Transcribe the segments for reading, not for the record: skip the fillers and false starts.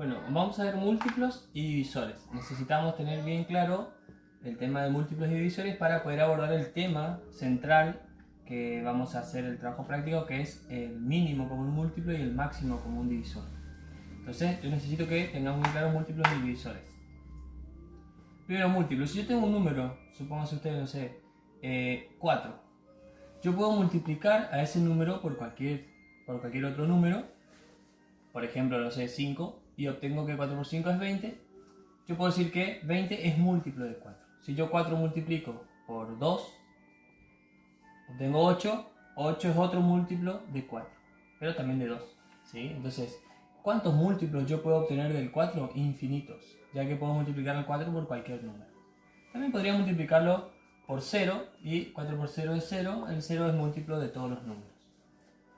Bueno, vamos a ver múltiplos y divisores. Necesitamos tener bien claro el tema de múltiplos y divisores para poder abordar el tema central que vamos a hacer el trabajo práctico, que es el mínimo común múltiplo y el máximo común divisor. Entonces, yo necesito que tengamos muy claros múltiplos y divisores. Primero, múltiplos. Si yo tengo un número, supóngase ustedes, no sé, 4, yo puedo multiplicar a ese número por cualquier otro número, por ejemplo, no sé, 5, y obtengo que 4 por 5 es 20, yo puedo decir que 20 es múltiplo de 4. Si yo 4 multiplico por 2, obtengo 8, 8 es otro múltiplo de 4, pero también de 2, ¿sí? Entonces, ¿cuántos múltiplos yo puedo obtener del 4? Infinitos, ya que puedo multiplicar el 4 por cualquier número. También podría multiplicarlo por 0, y 4 por 0 es 0, el 0 es múltiplo de todos los números.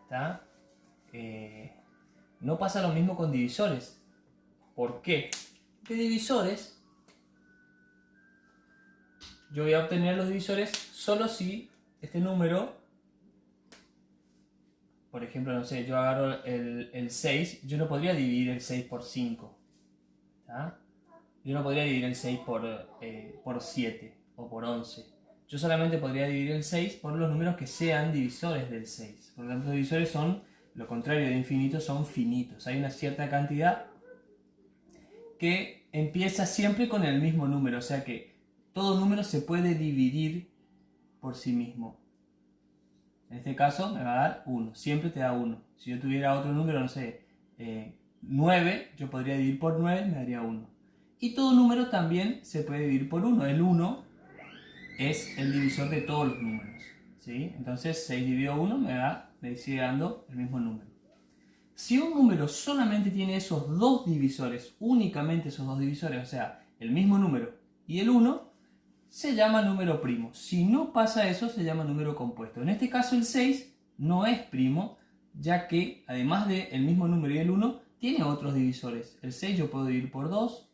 ¿Está? No pasa lo mismo con divisores. ¿Por qué? Porque divisores, yo voy a obtener los divisores solo si este número, por ejemplo, no sé, yo agarro el 6, yo no podría dividir el 6 por 5. ¿Tá? Yo no podría dividir el 6 por 7 o por 11. Yo solamente podría dividir el 6 por los números que sean divisores del 6. Por lo tanto, los divisores son lo contrario de infinitos, son finitos. Hay una cierta cantidad que empieza siempre con el mismo número, o sea que todo número se puede dividir por sí mismo. En este caso me va a dar 1, siempre te da 1. Si yo tuviera otro número, no sé, 9, yo podría dividir por 9, me daría 1. Y todo número también se puede dividir por 1. El 1 es el divisor de todos los números, ¿sí? Entonces 6 dividido 1 me sigue dando el mismo número. Si un número solamente tiene esos dos divisores, únicamente esos dos divisores, o sea, el mismo número y el 1, se llama número primo. Si no pasa eso, se llama número compuesto. En este caso el 6 no es primo, ya que además del mismo número y el 1, tiene otros divisores. El 6 yo puedo dividir por 2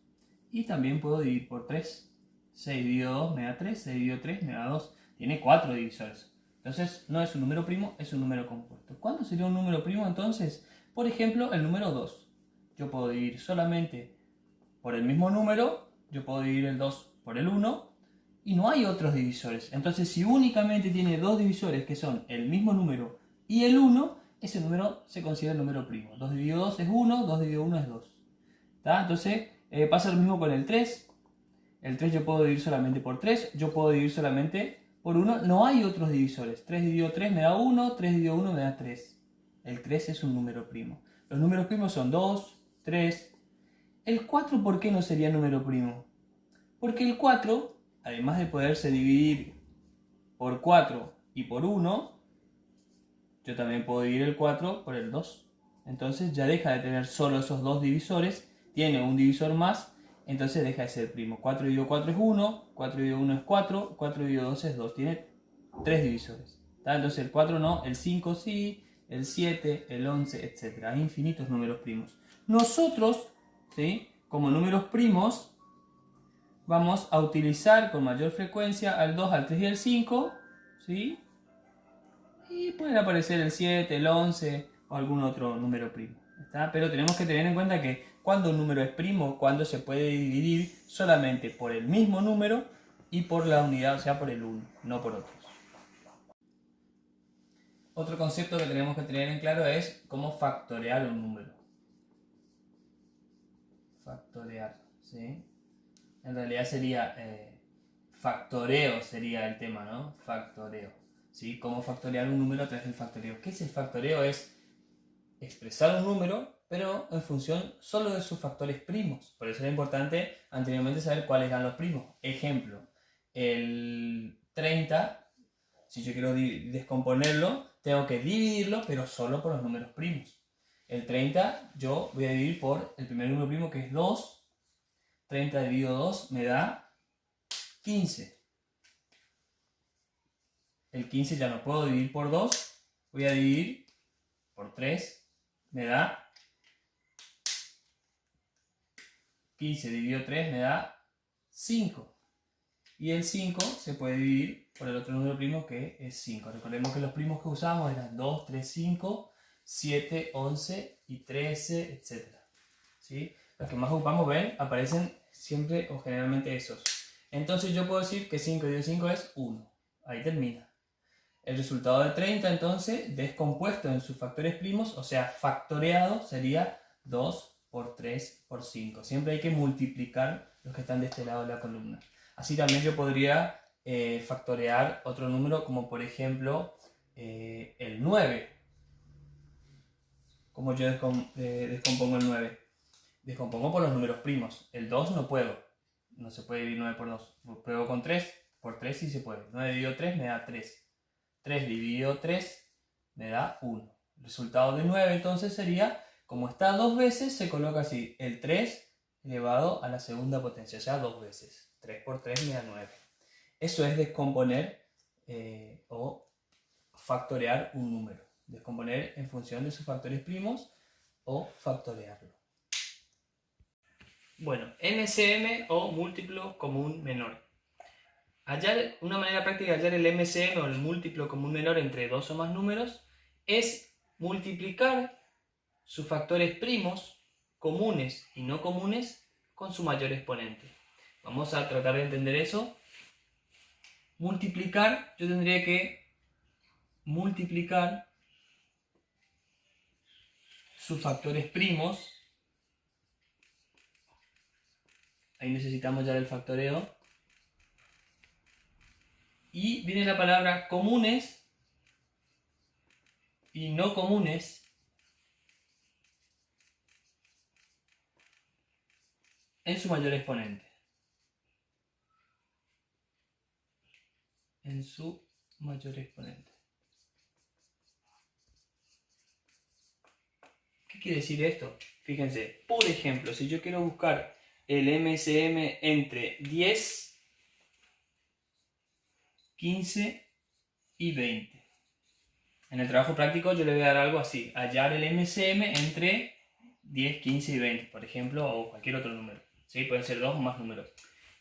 y también puedo dividir por 3. 6 dividido 2 me da 3, 6 dividido 3 me da 2. Tiene 4 divisores. Entonces no es un número primo, es un número compuesto. ¿Cuándo sería un número primo entonces? Por ejemplo, el número 2. Yo puedo dividir solamente por el mismo número, yo puedo dividir el 2 por el 1 y no hay otros divisores. Entonces, si únicamente tiene dos divisores que son el mismo número y el 1, ese número se considera número primo. 2 dividido 2 es 1, 2 dividido 1 es 2. ¿Tá? Entonces, pasa lo mismo con el 3. El 3 yo puedo dividir solamente por 3, yo puedo dividir solamente por 1, no hay otros divisores. 3 dividido 3 me da 1, 3 dividido 1 me da 3. El 3 es un número primo. Los números primos son 2, 3. ¿El 4 por qué no sería número primo? Porque el 4, además de poderse dividir por 4 y por 1, yo también puedo dividir el 4 por el 2. Entonces ya deja de tener solo esos dos divisores, tiene un divisor más, entonces deja de ser primo. 4 dividido 4 es 1, 4 dividido 1 es 4, 4 dividido 2 es 2. Tiene 3 divisores. ¿Tá? Entonces el 4 no, el 5 sí, el 7, el 11, etc. Hay infinitos números primos. Nosotros, ¿sí?, como números primos, vamos a utilizar con mayor frecuencia al 2, al 3 y al 5, ¿sí? Y pueden aparecer el 7, el 11 o algún otro número primo. ¿Está? Pero tenemos que tener en cuenta que cuando un número es primo, cuando se puede dividir solamente por el mismo número y por la unidad, o sea, por el 1, no por otros. Otro concepto que tenemos que tener en claro es cómo factorear un número. Factorear, ¿sí? En realidad sería factoreo, sería el tema, ¿no? Factoreo, ¿sí? Cómo factorear un número a través del factoreo. ¿Qué es el factoreo? Es expresar un número, pero en función solo de sus factores primos. Por eso era importante anteriormente saber cuáles eran los primos. Ejemplo, el 30, si yo quiero descomponerlo, tengo que dividirlo, pero solo por los números primos. El 30 yo voy a dividir por el primer número primo, que es 2. 30 dividido 2 me da 15. El 15 ya no puedo dividir por 2, voy a dividir por 3, me da 15 dividido 3 me da 5. Y el 5 se puede dividir por el otro número primo, que es 5. Recordemos que los primos que usamos eran 2, 3, 5, 7, 11 y 13, etc. ¿Sí? los que más ocupamos, ven, aparecen siempre o generalmente esos. Entonces yo puedo decir que 5 dividido 5 es 1. Ahí termina. El resultado de 30, entonces, descompuesto en sus factores primos, o sea, factoreado, sería 2 por 3 por 5. Siempre hay que multiplicar los que están de este lado de la columna. Así también yo podría factorear otro número, como por ejemplo el 9. ¿Cómo yo descompongo el 9? Descompongo por los números primos. El 2 no puedo. No se puede dividir 9 por 2. Pruebo con 3. Por 3 sí se puede. 9 dividido 3 me da 3. 3 dividido 3 me da 1. El resultado de 9 entonces sería, como está dos veces, se coloca así. El 3 elevado a la segunda potencia. O sea, dos veces. 3 por 3 me da 9. Eso es descomponer o factorear un número. Descomponer en función de sus factores primos o factorearlo. Bueno, MCM o múltiplo común menor. Una manera práctica de hallar el MCM o el múltiplo común menor entre dos o más números es multiplicar sus factores primos, comunes y no comunes, con su mayor exponente. Vamos a tratar de entender eso. Multiplicar, yo tendría que multiplicar sus factores primos. Ahí necesitamos ya el factoreo. Y viene la palabra comunes y no comunes en su mayor exponente. En su mayor exponente. ¿Qué quiere decir esto? Fíjense, por ejemplo, si yo quiero buscar el MCM entre 10, 15 y 20. En el trabajo práctico yo le voy a dar algo así, hallar el MCM entre 10, 15 y 20, por ejemplo, o cualquier otro número. ¿Sí? Pueden ser dos o más números.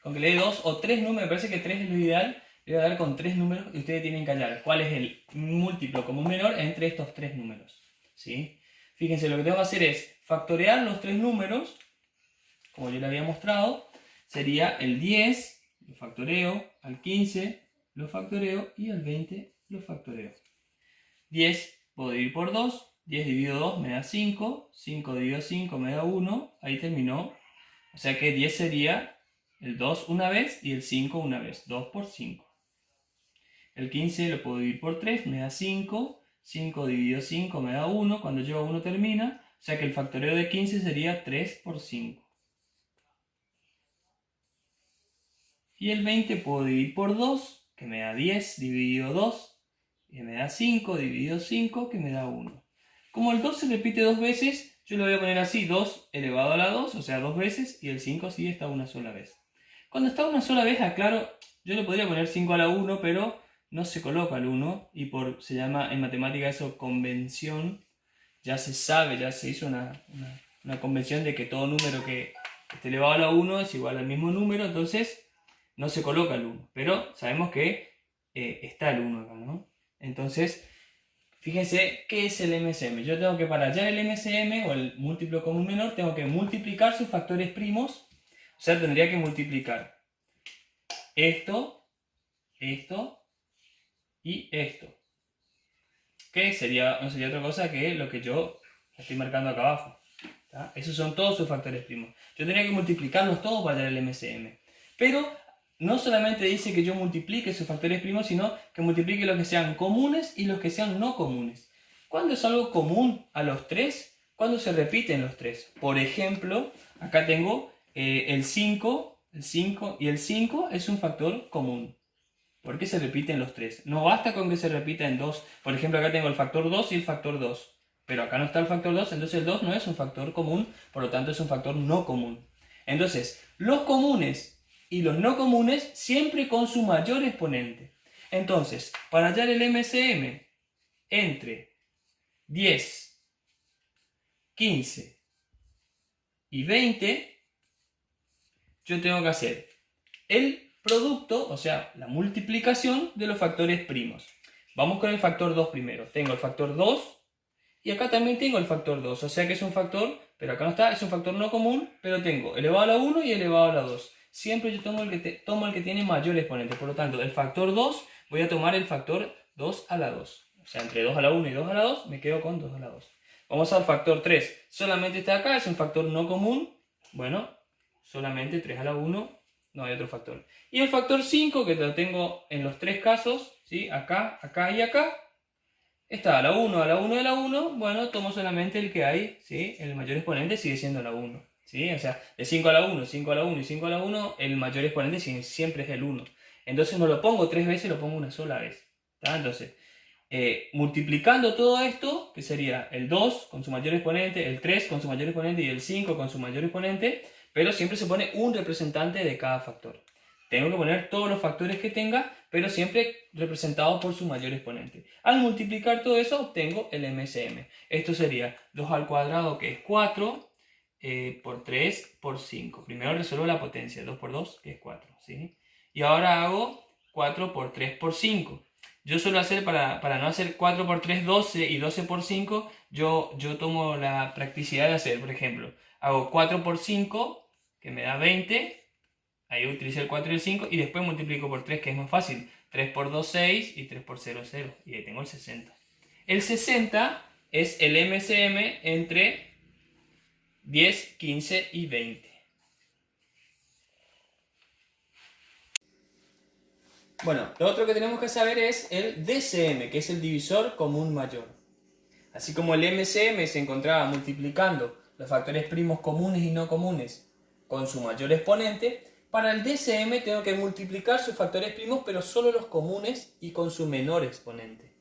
Con que le dé dos o tres números, me parece que tres es lo ideal, le voy a dar con tres números y ustedes tienen que hallar cuál es el múltiplo común menor entre estos tres números. ¿Sí? Fíjense, lo que tengo que hacer es factorear los tres números, como yo les había mostrado, sería el 10, lo factoreo, al 15, lo factoreo y al 20 lo factoreo. 10 puedo dividir por 2, 10 dividido 2 me da 5, 5 dividido 5 me da 1, ahí terminó. O sea que 10 sería el 2 una vez y el 5 una vez, 2 por 5. El 15 lo puedo dividir por 3, me da 5, 5 dividido 5 me da 1, cuando llego a 1 termina, o sea que el factoreo de 15 sería 3 por 5. Y el 20 puedo dividir por 2, que me da 10 dividido 2, que me da 5 dividido 5, que me da 1. Como el 2 se repite dos veces, yo lo voy a poner así, 2 elevado a la 2, o sea, dos veces, y el 5 sí está una sola vez. Cuando está una sola vez, aclaro, yo le podría poner 5 a la 1, pero no se coloca el 1, y se llama en matemática eso convención. Ya se sabe, ya se hizo una convención de que todo número que esté elevado a la 1 es igual al mismo número, entonces no se coloca el 1, pero sabemos que está el 1 acá, ¿no? Entonces, fíjense, ¿qué es el MCM? Yo tengo que, para hallar el MCM, o el múltiplo común menor, tengo que multiplicar sus factores primos, o sea, tendría que multiplicar esto, esto y esto. Que no sería otra cosa que lo que yo estoy marcando acá abajo. ¿Tá? Esos son todos sus factores primos. Yo tendría que multiplicarlos todos para hallar el MCM. Pero no solamente dice que yo multiplique sus factores primos, sino que multiplique los que sean comunes y los que sean no comunes. ¿Cuándo es algo común a los tres? ¿Cuándo se repiten los tres? Por ejemplo, acá tengo el 5 y el 5 es un factor común. ¿Por qué se repiten los tres? No basta con que se repita en dos. Por ejemplo, acá tengo el factor 2 y el factor 2. Pero acá no está el factor 2, entonces el 2 no es un factor común, por lo tanto es un factor no común. Entonces, los comunes y los no comunes siempre con su mayor exponente. Entonces, para hallar el MCM entre 10, 15 y 20, yo tengo que hacer el producto, o sea, la multiplicación de los factores primos. Vamos con el factor 2 primero. Tengo el factor 2 Y acá también tengo el factor 2, o sea que es un factor, pero acá no está, es un factor no común, pero tengo elevado a la 1 y elevado a la 2. Siempre yo tomo el que tiene mayor exponente, por lo tanto, el factor 2 voy a tomar el factor 2 a la 2. O sea, entre 2 a la 1 y 2 a la 2 me quedo con 2 a la 2. Vamos al factor 3, solamente está acá, es un factor no común. Bueno, solamente 3 a la 1, no hay otro factor. Y el factor 5, que lo tengo en los tres casos, ¿sí? Acá, acá y acá. Está a la 1, a la 1 y a la 1, bueno, tomo solamente el que hay, ¿sí? El mayor exponente sigue siendo la 1, ¿sí? O sea, de 5 a la 1, 5 a la 1 y 5 a la 1, el mayor exponente siempre es el 1. Entonces no lo pongo 3 veces, lo pongo una sola vez, ¿tá? Entonces, multiplicando todo esto, que sería el 2 con su mayor exponente, el 3 con su mayor exponente y el 5 con su mayor exponente, pero siempre se pone un representante de cada factor. Tengo que poner todos los factores que tenga, pero siempre representados por su mayor exponente. Al multiplicar todo eso obtengo el MCM. Esto sería 2 al cuadrado, que es 4, por 3 por 5. Primero resuelvo la potencia, 2 por 2, que es 4. ¿Sí? Y ahora hago 4 por 3 por 5. Yo suelo hacer, para no hacer 4 por 3, 12 y 12 por 5, yo tomo la practicidad de hacer, por ejemplo, hago 4 por 5, que me da 20. Ahí utilizo el 4 y el 5 y después multiplico por 3, que es más fácil. 3 por 2, 6 y 3 por 0, 0. Y ahí tengo el 60. El 60 es el MCM entre 10, 15 y 20. Bueno, lo otro que tenemos que saber es el DCM, que es el divisor común mayor. Así como el MCM se encontraba multiplicando los factores primos comunes y no comunes con su mayor exponente, para el DCM tengo que multiplicar sus factores primos, pero solo los comunes y con su menor exponente.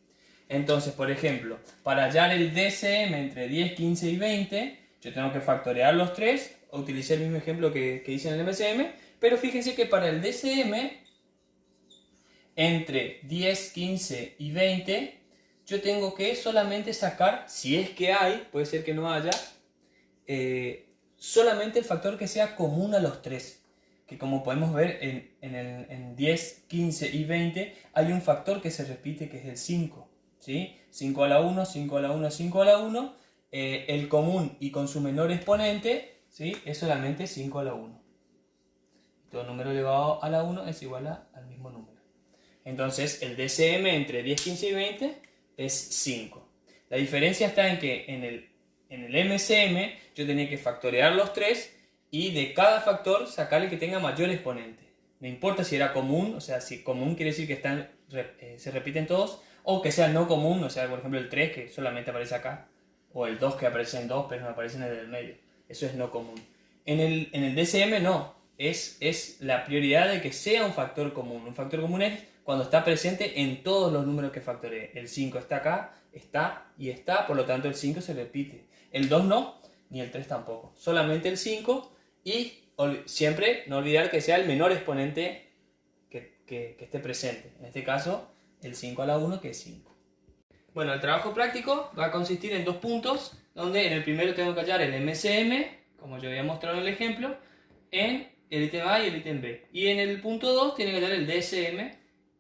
Entonces, por ejemplo, para hallar el DCM entre 10, 15 y 20, yo tengo que factorear los tres, utilicé el mismo ejemplo que hice en el MCM, pero fíjense que para el DCM entre 10, 15 y 20, yo tengo que solamente sacar, si es que hay, puede ser que no haya, solamente el factor que sea común a los tres. Que como podemos ver en 10, 15 y 20 hay un factor que se repite, que es el 5. ¿Sí? 5 a la 1, 5 a la 1, 5 a la 1. El común y con su menor exponente, ¿sí? Es solamente 5 a la 1. Todo número elevado a la 1 es igual al mismo número. Entonces el DCM entre 10, 15 y 20 es 5. La diferencia está en que en el MCM yo tenía que factorear los tres y de cada factor sacar el que tenga mayor exponente. No importa si era común, o sea, si común quiere decir que se repiten todos, o que sea no común, o sea, por ejemplo el 3 que solamente aparece acá, o el 2 que aparece en 2 pero no aparece en el del medio. Eso es no común. En el DCM no, es la prioridad de que sea un factor común. Un factor común es cuando está presente en todos los números que factoreé. El 5 está acá, está y está, por lo tanto el 5 se repite. El 2 no, ni el 3 tampoco. Solamente el 5 y siempre no olvidar que sea el menor exponente que esté presente. En este caso, el 5 a la 1, que es 5. Bueno, el trabajo práctico va a consistir en dos puntos, donde en el primero tengo que hallar el MCM, como yo había mostrado en el ejemplo, en el ítem A y el ítem B. Y en el punto 2 tiene que hallar el DCM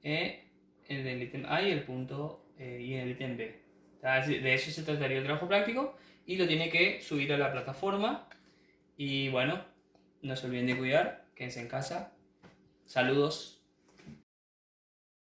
en el ítem A y, y en el ítem B. De eso se trataría el trabajo práctico y lo tiene que subir a la plataforma. Y bueno, no se olviden de cuidar, quédense en casa. Saludos.